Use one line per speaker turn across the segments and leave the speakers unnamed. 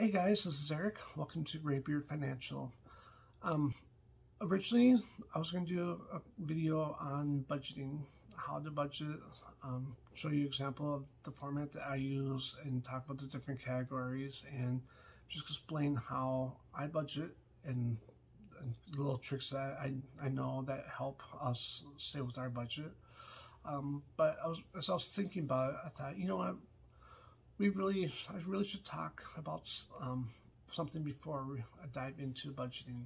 Hey guys, this is Eric. Welcome to Graybeard Financial. Originally, I was going to do a video on budgeting, how to budget, show you an example of the format that I use and talk about the different categories and just explain how I budget and little tricks that I know that help us stay with our budget. But as I was thinking about it, I thought, you know what? I really should talk about something before I dive into budgeting,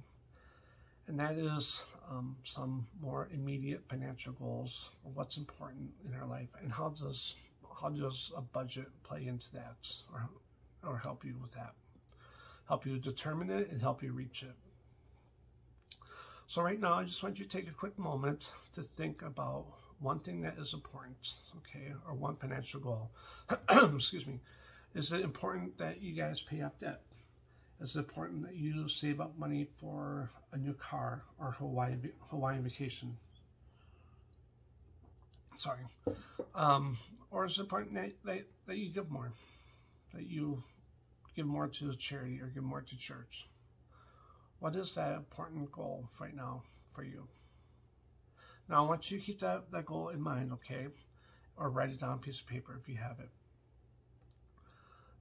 and that is some more immediate financial goals, or what's important in our life, and how does a budget play into that, or help you with that, help you determine it and help you reach it. So right now, I just want you to take a quick moment to think about one thing that is important, okay, or one financial goal. Excuse me. Is it important that you guys pay off debt? Is it important that you save up money for a new car or Hawaiian vacation? Sorry. Or is it important that you give more? That you give more to charity or give more to church? What is that important goal right now for you? Now, I want you to keep that goal in mind, okay? Or write it down on a piece of paper if you have it.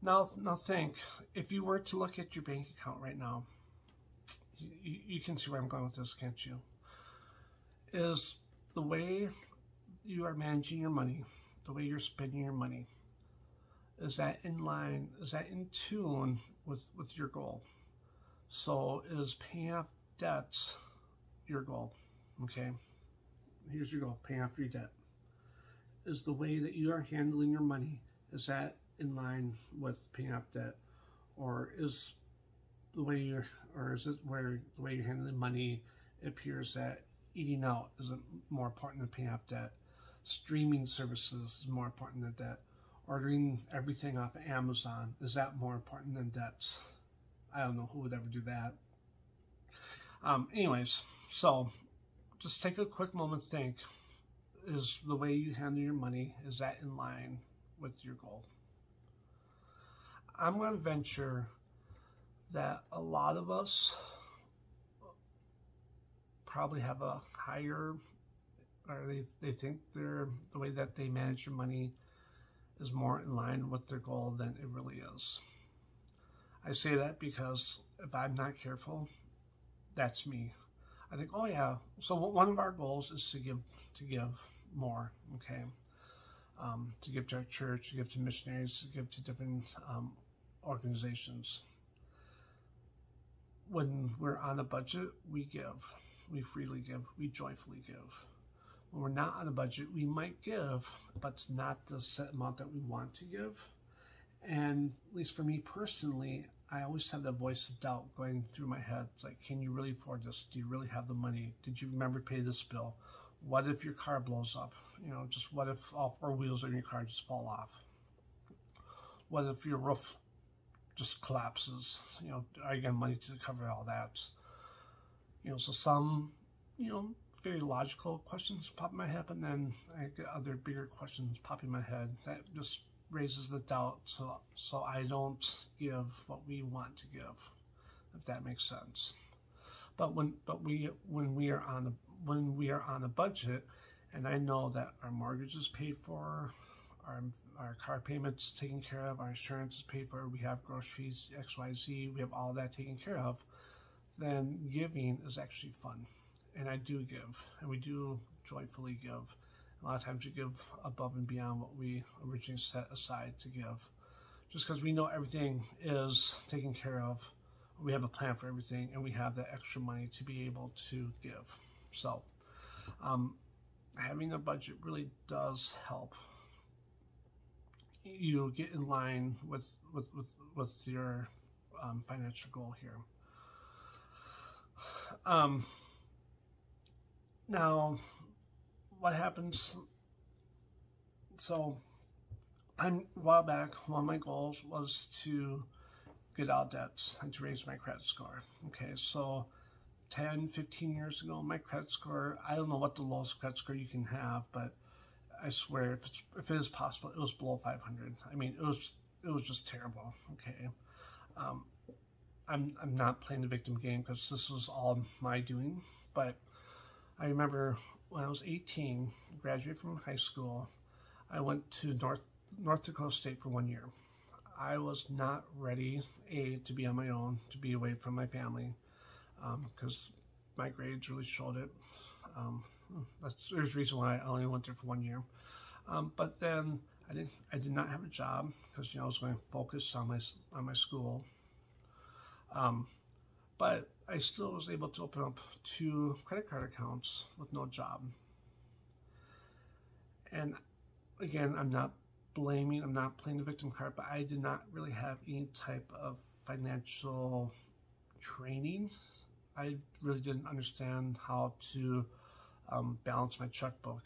Now think, if you were to look at your bank account right now, you can see where I'm going with this, can't you? Is the way you are managing your money, the way you're spending your money, is that in line, is that in tune with your goal? So is paying off debts your goal, okay? Here's your goal, paying off your debt. Is the way that you are handling your money, is that in line with paying off debt? Or is the way you're handling money, it appears that eating out is more important than paying off debt? Streaming services is more important than debt? Ordering everything off of Amazon, is that more important than debts? I don't know who would ever do that. Anyways, so just take a quick moment to think, is the way you handle your money, is that in line with your goal? I'm going to venture that a lot of us probably have a higher, or they think the way that they manage their money is more in line with their goal than it really is. I say that because if I'm not careful, that's me. I think, oh yeah, so one of our goals is to give more, okay? To give to our church, to give to missionaries, to give to different organizations. When we're on a budget, we give. We freely give. We joyfully give. When we're not on a budget, we might give, but it's not the set amount that we want to give. And at least for me personally, I always have that voice of doubt going through my head. It's like, can you really afford this? Do you really have the money? Did you remember to pay this bill? What if your car blows up? You know, just what if all four wheels on your car just fall off? What if your roof just collapses? You know, are you getting money to cover all that? You know, so some, you know, very logical questions pop in my head, and then I get other bigger questions pop in my head that just raises the doubt, so I don't give what we want to give, if that makes sense. But when we are on a budget, and I know that our mortgage is paid for, our car payments taken care of, our insurance is paid for, we have groceries, XYZ, we have all that taken care of, then giving is actually fun. And I do give, and we do joyfully give. A lot of times we give above and beyond what we originally set aside to give, just because we know everything is taken care of. We have a plan for everything, and we have that extra money to be able to give. So having a budget really does help you get in line with your financial goal here. Now, what happens? So, a while back, one of my goals was to get out of debt and to raise my credit score. Okay, so 10, 15 years ago, my credit score, I don't know what the lowest credit score you can have, but I swear, if it is possible, it was below 500. I mean, it was just terrible. Okay, Um, I'm not playing the victim game because this was all my doing. But I remember when I was 18, graduated from high school, I went to North Dakota State for 1 year. I was not ready, to be on my own, to be away from my family, because my grades really showed it. There's a reason why I only went there for 1 year. But then I did not have a job because I was going to focus on my school. But I still was able to open up 2 credit card accounts with no job. And again, I'm not playing the victim card, but I did not really have any type of financial training. I really didn't understand how to balance my checkbook.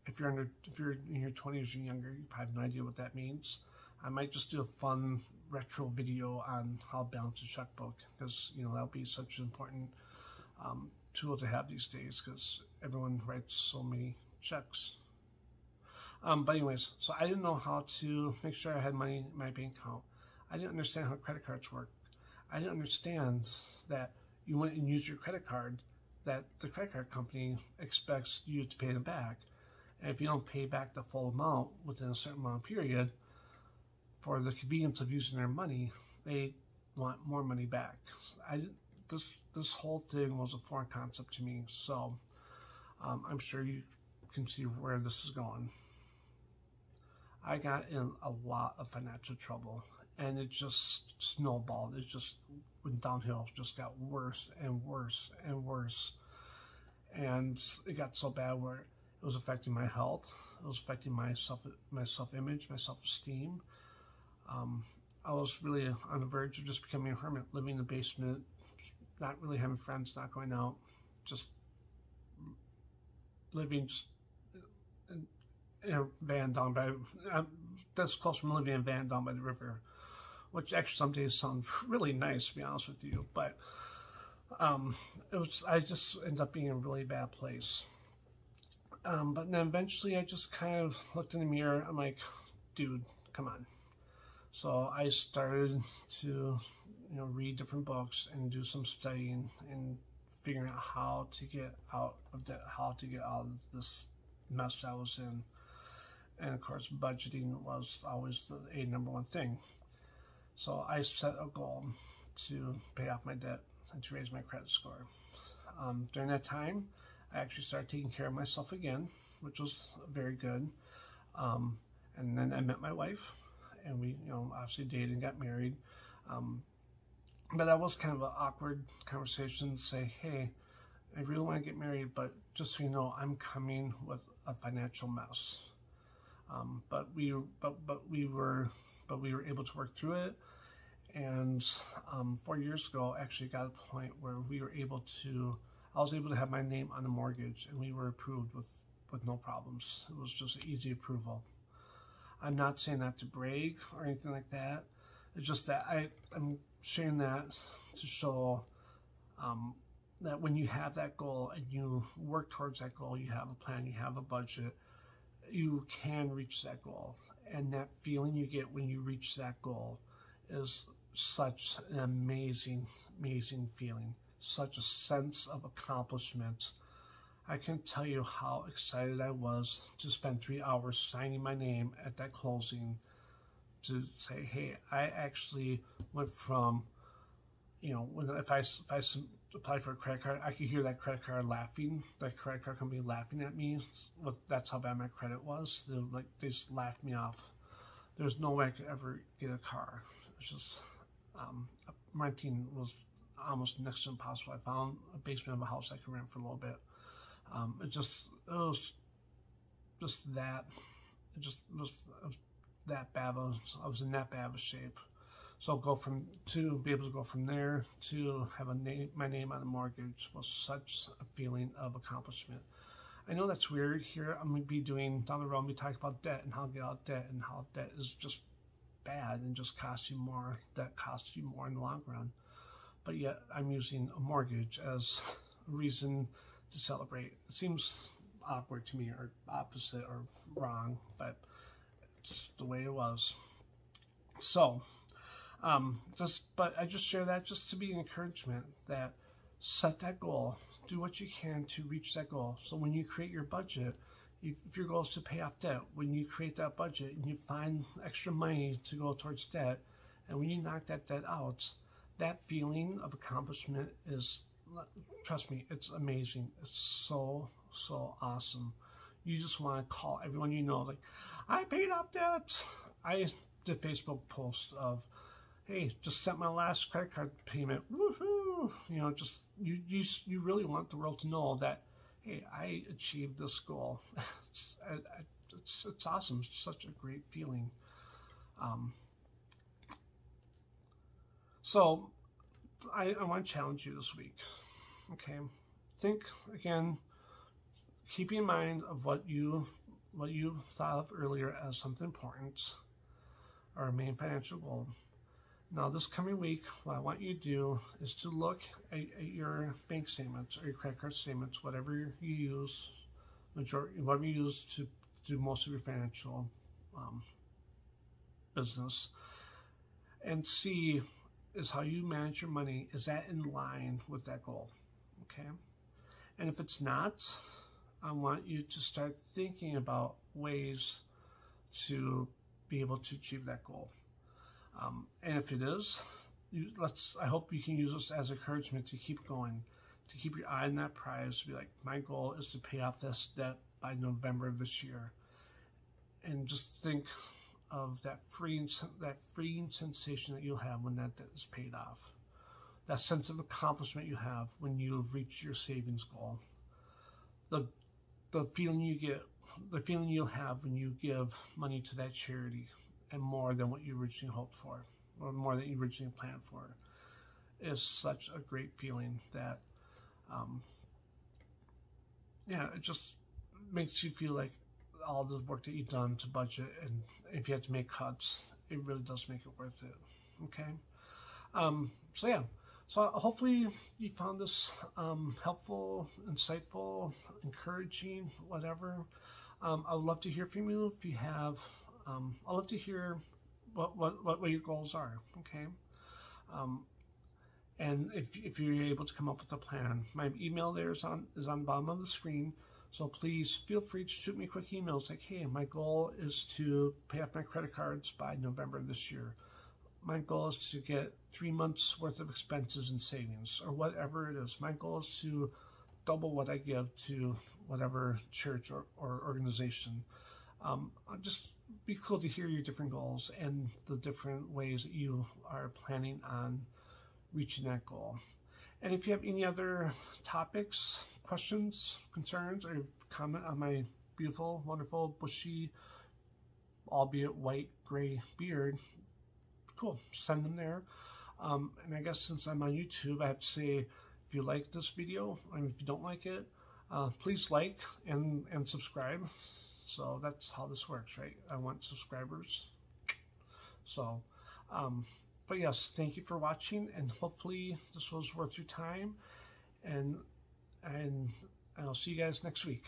If you're in your 20s or younger, you probably have no idea what that means. I might just do a fun retro video on how to balance a checkbook, because that'll be such an important tool to have these days, because everyone writes so many checks. But anyways, so I didn't know how to make sure I had money in my bank account. I didn't understand how credit cards work. I didn't understand that you went and use your credit card, that the credit card company expects you to pay them back. And if you don't pay back the full amount within a certain amount of period, for the convenience of using their money, they want more money back. This whole thing was a foreign concept to me, so I'm sure you can see where this is going. I got in a lot of financial trouble, and it just snowballed. It just went downhill. It just got worse and worse and worse. And it got so bad where it was affecting my health. It was affecting my self-image, my self-esteem. I was really on the verge of just becoming a hermit, living in the basement, not really having friends, not going out, just living in a van down by, that's close from living in a van down by the river, which actually some days sounds really nice, to be honest with you, but I just ended up being in a really bad place. But then eventually I just kind of looked in the mirror. I'm like, dude, come on. So I started to, read different books and do some studying and figuring out how to get out of debt, how to get out of this mess I was in. And of course, budgeting was always the number one thing. So I set a goal to pay off my debt and to raise my credit score. During that time, I actually started taking care of myself again, which was very good. And then I met my wife, and we, obviously dated and got married. But that was kind of an awkward conversation to say, hey, I really want to get married, but just so you know, I'm coming with a financial mess. But we were able to work through it. And 4 years ago, actually got to the point where I was able to have my name on the mortgage, and we were approved with no problems. It was just an easy approval. I'm not saying that to brag or anything like that. It's just that I'm sharing that to show that when you have that goal and you work towards that goal, you have a plan, you have a budget, you can reach that goal. And that feeling you get when you reach that goal is such an amazing, amazing feeling. Such a sense of accomplishment. I can't tell you how excited I was to spend 3 hours signing my name at that closing to say, hey, I actually went from, if I applied for a credit card, I could hear that credit card laughing, that credit card company laughing at me. That's how bad my credit was. They just laughed me off. There's no way I could ever get a car. It's just, renting was almost next to impossible. I found a basement of a house I could rent for a little bit. It was that bad. I was in that bad of a shape. So be able to go from there to have my name on the mortgage was such a feeling of accomplishment. I know that's weird. Here I'm going to be doing down the road. We talk about debt and how to get out of debt and how debt is just bad and just costs you more. Debt costs you more in the long run. But yet I'm using a mortgage as a reason to celebrate. It seems awkward to me, or opposite, or wrong, but it's the way it was. So But I just share that just to be an encouragement that set that goal, do what you can to reach that goal. So when you create your budget, if your goal is to pay off debt, when you create that budget and you find extra money to go towards debt, and when you knock that debt out, that feeling of accomplishment is, trust me, it's amazing. It's so awesome. You just want to call everyone you know, like, I paid off debt. I did Facebook post of, hey, just sent my last credit card payment. Woohoo! You know, just you really want the world to know that, hey, I achieved this goal. It's awesome. It's such a great feeling. So I want to challenge you this week. Okay, think again. Keep in mind of what you thought of earlier as something important, or a main financial goal. Now, this coming week, what I want you to do is to look at your bank statements or your credit card statements, whatever you use, whatever you use to do most of your financial business, and see is how you manage your money. Is that in line with that goal? Okay, and if it's not, I want you to start thinking about ways to be able to achieve that goal. And if it is, I hope you can use this as encouragement to keep going, to keep your eye on that prize, to be like, my goal is to pay off this debt by November of this year. And just think of that freeing sensation that you'll have when that debt is paid off. That sense of accomplishment you have when you've reached your savings goal. The feeling you get, the feeling you'll have when you give money to that charity, and more than what you originally hoped for, or more than you originally planned for, is such a great feeling that, it just makes you feel like all the work that you've done to budget, and if you have to make cuts, it really does make it worth it. Okay, so hopefully you found this helpful, insightful, encouraging, whatever. I would love to hear from you if you have. I'd love to hear what your goals are. Okay, and if you're able to come up with a plan, my email there is on the bottom of the screen. So please feel free to shoot me a quick email. It's like, hey, my goal is to pay off my credit cards by November of this year. My goal is to get 3 months worth of expenses and savings, or whatever it is. My goal is to double what I give to whatever church or organization. Just be cool to hear your different goals and the different ways that you are planning on reaching that goal. And if you have any other topics, questions, concerns, or comment on my beautiful, wonderful, bushy, albeit white, gray beard, cool, send them there. And I guess since I'm on YouTube, I have to say, if you like this video, and if you don't like it, please like and subscribe. So that's how this works, right? I want subscribers. So, but yes, thank you for watching, and hopefully this was worth your time. And I'll see you guys next week.